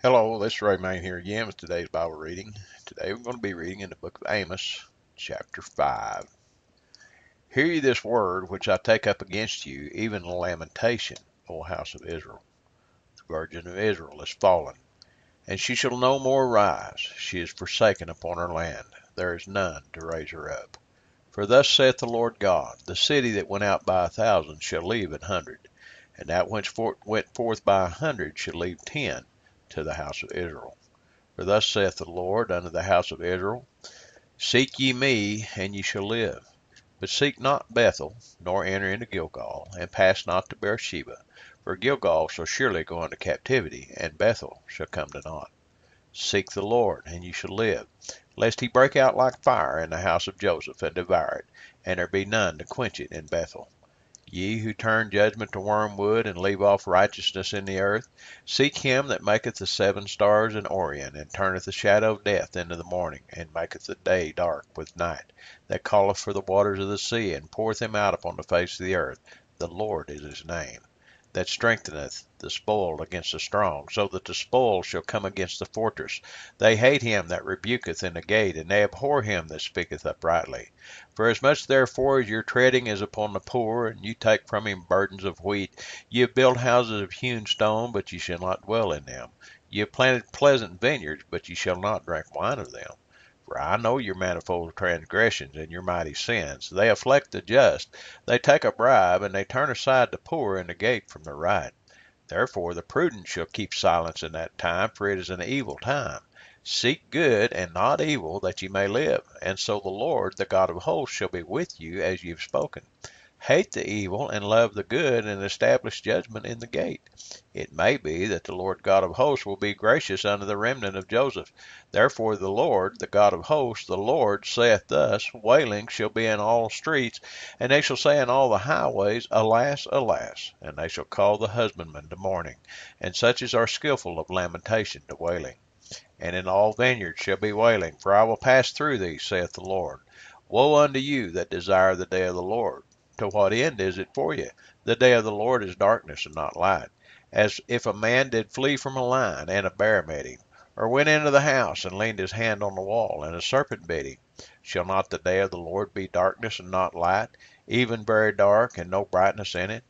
Hello, this is Ray Main here again with today's Bible reading. Today we're going to be reading in the book of Amos, chapter 5. Hear ye this word which I take up against you, even a lamentation, O house of Israel. The virgin of Israel is fallen, and she shall no more rise. She is forsaken upon her land. There is none to raise her up. For thus saith the Lord God, the city that went out by 1,000 shall leave 100, and that which went forth by 100 shall leave 10 to the house of Israel. For thus saith the Lord unto the house of Israel, Seek ye me, and ye shall live. But seek not Bethel, nor enter into Gilgal, and pass not to Beersheba. For Gilgal shall surely go into captivity, and Bethel shall come to naught. Seek the Lord, and ye shall live, lest he break out like fire in the house of Joseph, and devour it, and there be none to quench it in Bethel. Ye who turn judgment to wormwood, and leave off righteousness in the earth, seek him that maketh the 7 stars in Orion, and turneth the shadow of death into the morning, and maketh the day dark with night, that calleth for the waters of the sea, and poureth them out upon the face of the earth. The Lord is his name. That strengtheneth the spoiled against the strong, so that the spoil shall come against the fortress. They hate him that rebuketh in the gate, and they abhor him that speaketh uprightly. For as much therefore as your treading is upon the poor, and you take from him burdens of wheat, ye have built houses of hewn stone, but ye shall not dwell in them. Ye have planted pleasant vineyards, but ye shall not drink wine of them. For I know your manifold transgressions and your mighty sins. They afflict the just. They take a bribe, and they turn aside the poor in the gate from the right. Therefore the prudent shall keep silence in that time, for it is an evil time. Seek good and not evil, that ye may live. And so the Lord, the God of hosts, shall be with you as ye have spoken. Hate the evil and love the good, and establish judgment in the gate. It may be that the Lord God of hosts will be gracious unto the remnant of Joseph. Therefore the Lord, the God of hosts, the Lord saith thus, Wailing shall be in all streets, and they shall say in all the highways, Alas, alas! And they shall call the husbandman to mourning, and such as are skillful of lamentation to wailing. And in all vineyards shall be wailing, for I will pass through thee, saith the Lord. Woe unto you that desire the day of the Lord! To what end is it for you? The day of the Lord is darkness and not light. As if a man did flee from a lion, and a bear met him, or went into the house, and leaned his hand on the wall, and a serpent bit him. Shall not the day of the Lord be darkness and not light, even very dark, and no brightness in it?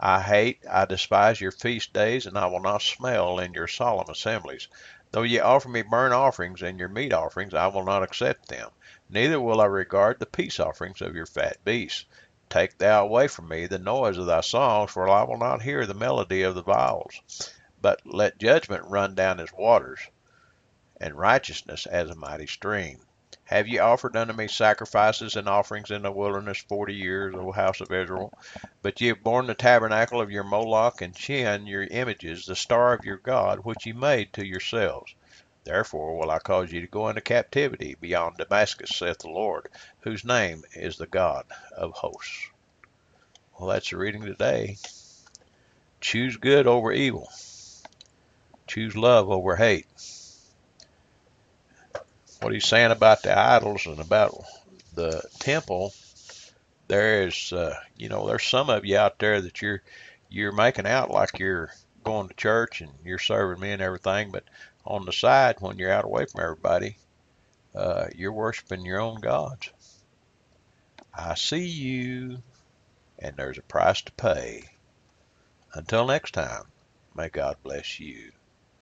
I despise your feast days, and I will not smell in your solemn assemblies. Though ye offer me burnt offerings and your meat offerings, I will not accept them. Neither will I regard the peace offerings of your fat beasts. Take thou away from me the noise of thy songs, for I will not hear the melody of the viols. But let judgment run down as waters, and righteousness as a mighty stream. Have ye offered unto me sacrifices and offerings in the wilderness 40 years, O house of Israel? But ye have borne the tabernacle of your Moloch, and Chin your images, the star of your God, which ye made to yourselves. Therefore will I cause you to go into captivity beyond Damascus, saith the Lord, whose name is the God of hosts. Well, that's the reading today. Choose good over evil. Choose love over hate. What he's saying about the idols and about the temple, there's some of you out there that you're making out like you're going to church and you're serving me and everything, but on the side, when you're out away from everybody, you're worshiping your own gods. I see you, and there's a price to pay. Until next time, may God bless you.